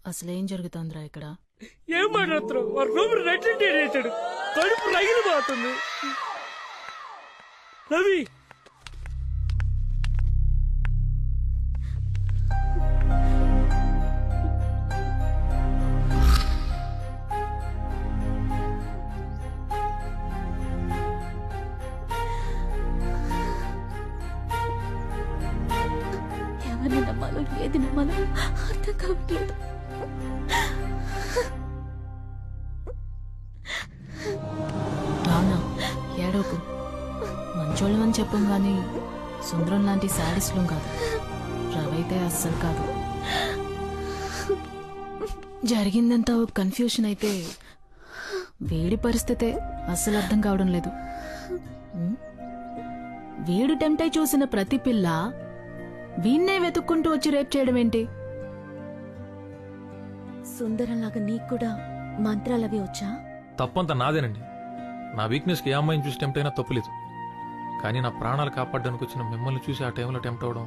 అసలేం జరుగుతుందిరా ఇక్కడ? ఏం మాట్లాడుతున్నావు? వాడు రూమ్ రెడ్ చేశాడు, కడుపు రగిలిపోతుంది. రవి ఎవరిని నమ్మాలో ఏది నమ్మాలో అర్థం కావట్లేదు. అవునా, ఏడోకు. మంచోళ్ళం అని చెప్పం గాని సుందరం లాంటి శాడిస్లం కాదు. రవైతే అస్సలు కాదు. జరిగిందంతా కన్ఫ్యూషన్ అయితే వీడి పరిస్థితే అస్సలు అర్థం కావడం లేదు. వీడు టెంప్టై చూసిన ప్రతి పిల్ల వీణ్ణే వెతుక్కుంటూ వచ్చి రేప్ చేయడం ఏంటి? సుందరంలాగా నీకు కూడా మంత్రాలవి వచ్చా? తప్పంతా నాదేనండి. నా వీక్నెస్కి ఏ అమ్మాయిని చూసి టెంప్ట్ అయినా తప్పులేదు. కానీ నా ప్రాణాలు కాపాడడానికి వచ్చిన మిమ్మల్ని చూసి ఆ టైంలో టెంప్ట్ అవడం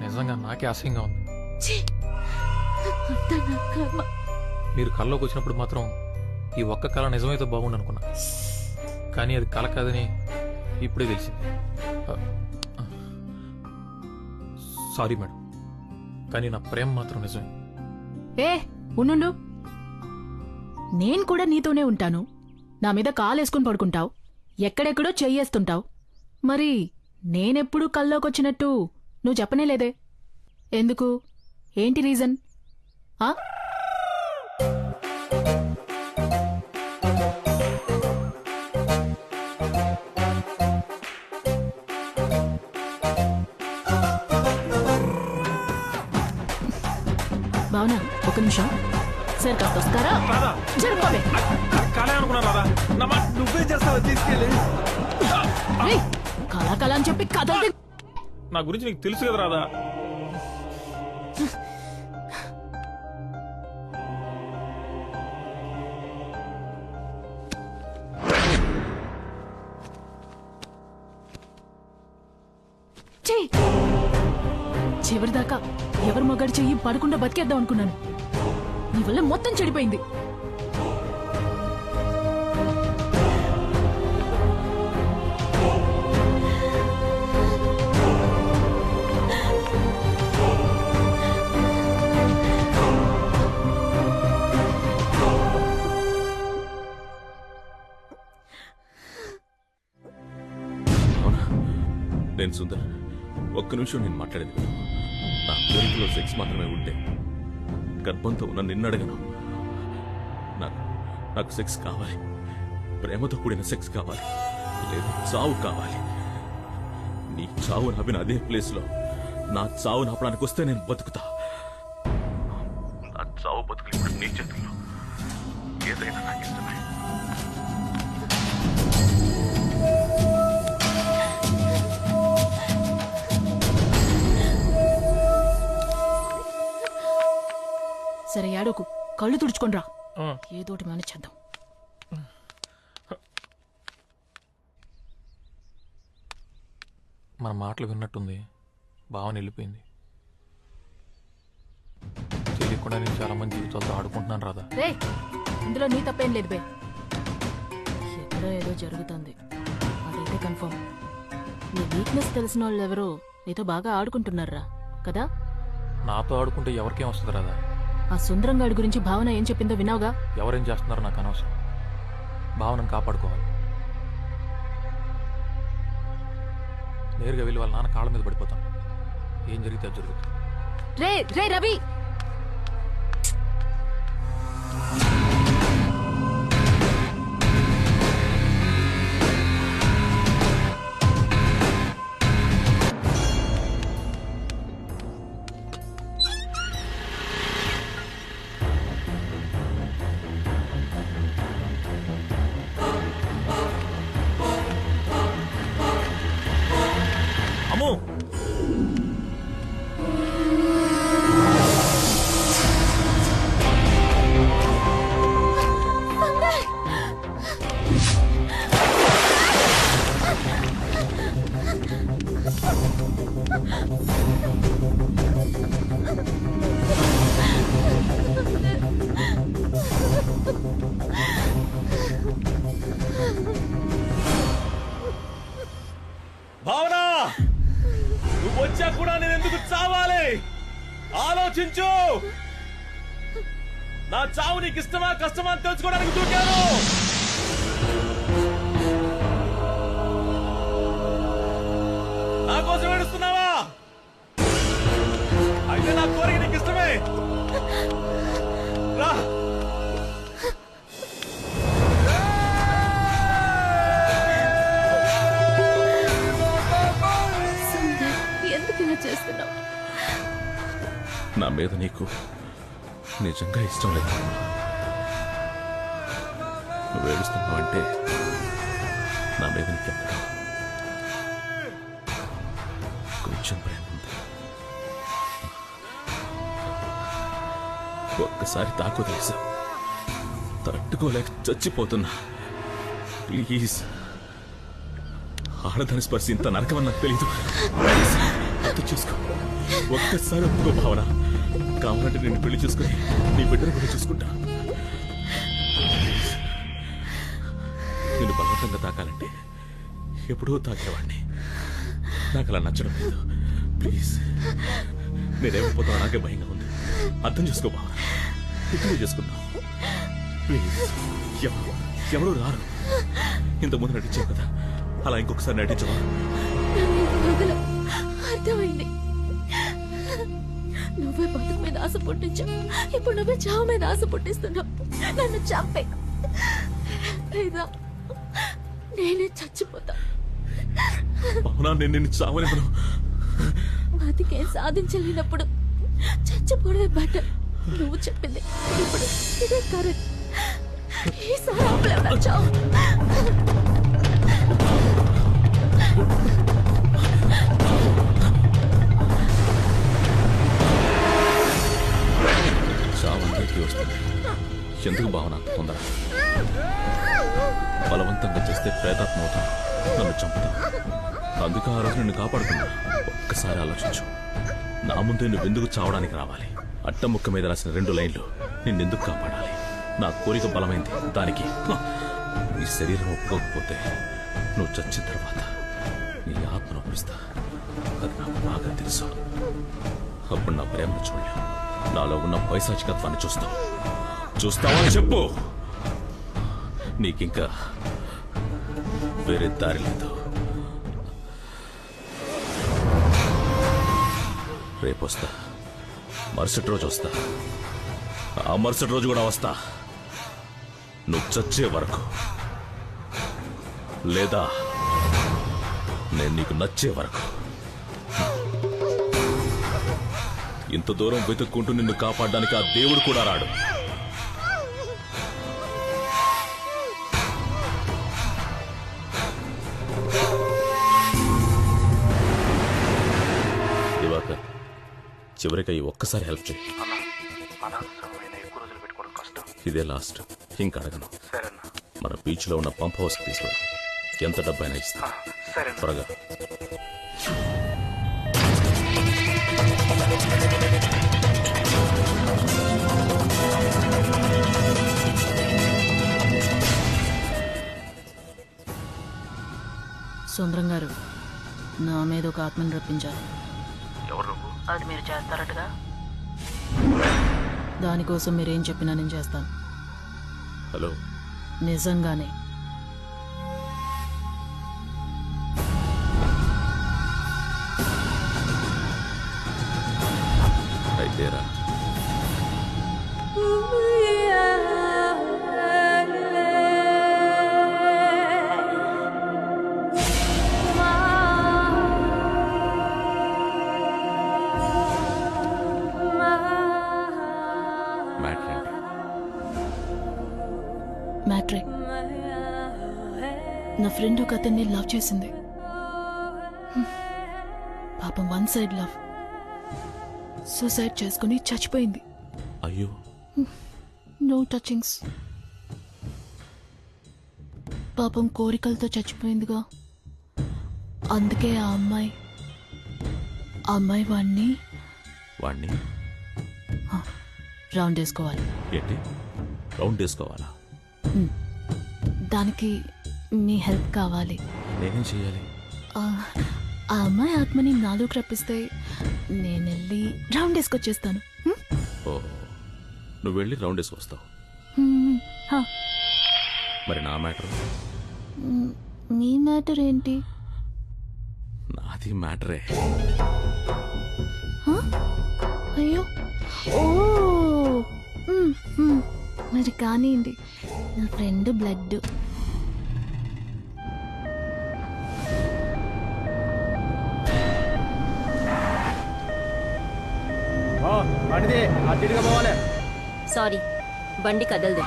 నిజంగా నాకే అసహ్యంగా ఉంది. మీరు కల్లోకి వచ్చినప్పుడు మాత్రం ఈ ఒక్క కళ నిజమైతే బాగుండు అనుకున్నా. కానీ అది కళ కాదని ఇప్పుడే తెలిసింది. సారీ మేడం, కానీ నా ప్రేమ మాత్రం నిజమే. ఏ ఉండు, నేను కూడా నీతోనే ఉంటాను. నా మీద కాలేసుకుని పడుకుంటావు, ఎక్కడెక్కడో చెయ్యేస్తుంటావు. మరి నేనెప్పుడు కల్లోకొచ్చినట్టు నువ్వు చెప్పనే లేదే? ఎందుకు? ఏంటి రీజన్? ఆ భావనా, ఒక నిమిషం. సరే కాస్త వస్తారా? జరుపుకోవే. నువ్వే చేస్తావు, తీసుకెళ్ళి. కళా అని చెప్పి కథ నా గురించి నీకు తెలుసు కదా రాదా? చివరిదాకా ఎవరు మగాడి చెయ్యి పడకుండా బతికేద్దాం అనుకున్నాను. నీ వల్ల మొత్తం చెడిపోయింది. నేను సుందర్, ఒక్క నిమిషం నేను మాట్లాడేది. నా కోరికలో సెక్స్ మాత్రమే ఉంటే గర్భంతో ఉన్న నిన్నడగను. నాకు సెక్స్ కావాలి, ప్రేమతో కూడిన సెక్స్ కావాలి, లేదు చావు కావాలి. నీ చావు నవ్విన అదే ప్లేస్లో నా చావు నాపడానికి వస్తే నేను బతుకుతా. నా చావు బతుకులు ఇప్పుడు నీ చేతుల్లో. ఏదైనా నాకు ఇష్టమే. సరే ఏడోకు, కళ్ళు తుడుచుకోనరా. ఏదోటి మేనేజ్ చేద్దాం. మన మాటలు విన్నట్టుంది. భావన వెళ్ళిపోయింది. తెలియకుండా నేను చాలా మంది జీవితాలతో ఆడుకుంటున్నాను రాదా. రే, ఇందులో నీ తప్పేం లేదు బే. ఎక్కడో ఏదో జరుగుతుంది, అదైతే కన్ఫర్మ్. నీ వీక్నెస్ తెలిసిన వాళ్ళు ఎవరో నీతో బాగా ఆడుకుంటున్నారా కదా? నాతో ఆడుకుంటే ఎవరికేం వస్తుంది రాదా? ఆ సుందరంగాడి గురించి భావన ఏం చెప్పిందో విన్నావుగా? ఎవరేం చేస్తున్నారో నాకు అనవసరం. భావనను కాపాడుకోవాలి. నేరుగా వెళ్ళి వాళ్ళ నాన్న కాళ్ళ మీద పడిపోతాను. ఏం జరిగితే అది జరుగుతుంది. రే రే రవి, అమ్మో ఎందుకు చావాలి? ఆలోచించు. నా చావు నీకు ఇష్టమా కష్టమా అని తెలుసుకోవడానికి దూకాను. నా కోసం ఏడుస్తున్నావా? అయితే నా కోరిక నీకు ఇష్టమే. రా. సుందర్, ఎందుకు ఇలా చేస్తున్నావు? నా మీద నీకు నిజంగా ఇష్టం లేదు. నువ్వు ఏడుస్తున్నావు అంటే నా మీద నీకెక్కడ కొంచెం ప్రేమ ఉంది. ఒక్కసారి తాకు తెలుసా, తట్టుకోలేక చచ్చిపోతున్నా. ప్లీజ్, ఆడదాని స్పర్శ ఇంత నరకమని నాకు తెలీదు. ప్లీజ్, అర్థం చేసుకో. ఒక్కసారి ఒప్పుకో భావన. కావాలంటే నేను పెళ్లి చేసుకుని నీ బిడ్డను కూడా చూసుకుంటా. నేను బలవంతంగా తాకాలంటే ఎప్పుడో తాకేవాడిని. నాకు అలా నచ్చడం లేదు. ప్లీజ్, నేనేమైపోతావు నాకే భయంగా ఉంది. అర్థం చేసుకో భావన. ఇక్కడే చేసుకుందాం ప్లీజ్. ఎవరు రారు. ఇంతకుముందు నటించావు కదా, అలా ఇంకొకసారి నటించవా? వదలు. అర్థమైంది. నువ్వే బతుకు మీద ఆశ పుట్టించావు, ఇప్పుడు నువ్వే చావు మీద ఆశ పుట్టిస్తున్నావు. నన్ను చంపే, లేదా నేనే చచ్చిపోతా. అవునా? నేను నిన్ను చావలేను. బతికేం సాధించలేనప్పుడు చచ్చిపోవడమే బెటర్. నువ్వు చెప్పింది ఇప్పుడు ఇదే కరెక్ట్. ఈసారి ఆపలేవు చావు. చావందరికీ వస్తుంది. ఎందుకు భావన అంత తొందర? బలవంతంగా చేస్తే ప్రేతాత్మ అవుతాను, నన్ను చంపుతా. అందుకే ఆ రోజు నిన్ను కాపాడుకున్నా. ఒక్కసారి ఆలోచించు. నా ముందే నువ్వెందుకు చావడానికి రావాలి? అట్టముక్క మీద రాసిన 2 లైన్లు నిన్నెందుకు కాపాడాలి? నా కోరిక బలమైంది. దానికి నీ శరీరం ఒప్పుకోకపోతే నువ్వు చచ్చిన తర్వాత నీ ఆత్మను ఒప్పిస్తా. అది నాకు బాగా తెలుసు. అప్పుడు నా ప్రేమను చూడలేవు. నాలో ఉన్న పైశాచికత్వాన్ని చూస్తావా అని చెప్పు. నీకింకా వేరే దారి లేదు. రేపు వస్తా, మరుసటి రోజు వస్తా, ఆ మరుసటి రోజు కూడా వస్తా. నువ్వు చచ్చే వరకు, లేదా నేను నీకు నచ్చే వరకు. ఇంత దూరం వెతుక్కుంటూ నిన్ను కాపాడడానికి ఆ దేవుడు కూడా రాడు. దివాకర్, చివరికి ఈ ఒక్కసారి హెల్ప్ చేయి. ఇదే లాస్ట్, ఇంకా అడగను. మన బీచ్ లో ఉన్న పంప్ హౌస్ తీసుకురా. ఎంత డబ్బైనా ఇస్తా. త్వరగా. సుందరం గారు, నా మీద ఒక ఆత్మని రప్పించాలి. ఎవరు నువ్వు? అది మీరు చేస్తారటగా. దానికోసం మీరేం చెప్పినా నేను చేస్తాను. హలో, నిజంగానే. అయితేరా. మ్యాట్రే, నా ఫ్రెండ్ ఒక అతన్ని లవ్ చేసింది. పాపం 1 సైడ్ లవ్. సూసైడ్ చేసుకుని చచ్చిపోయింది. అయ్యో, నో టచింగ్స్. పాపం కోరికలతో చచ్చిపోయిందిగా. అందుకే ఆ అమ్మాయి వాణ్ణి రౌండ్ వేసుకోవాలి. ఏంటి రౌండ్ వేసుకోవాలా? దానికి మీ హెల్ప్ కావాలి. నేనేం చెయ్యాలి? ఆ అమ్మాయి ఆత్మని నాలోకి రప్పిస్తే నేను వెళ్ళి రౌండ్ వేసుకొచ్చేస్తాను. ఓ నువ్వు వెళ్ళి రౌండ్ వేసి వస్తావు. హా. మరి నా మ్యాటర్? మీ మ్యాటర్ ఏంటి? నాది మ్యాటరే. అయ్యో ఓ మరి కానివ్వండి. నా ఫ్రెండ్ బ్లడ్. సారీ, బండి కదలదు.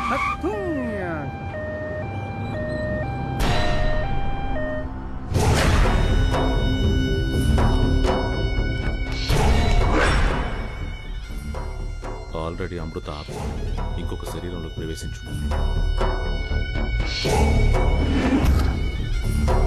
ఆల్రెడీ అమృత ఆత్మ ఇంకొక శరీరంలో ప్రవేశించు.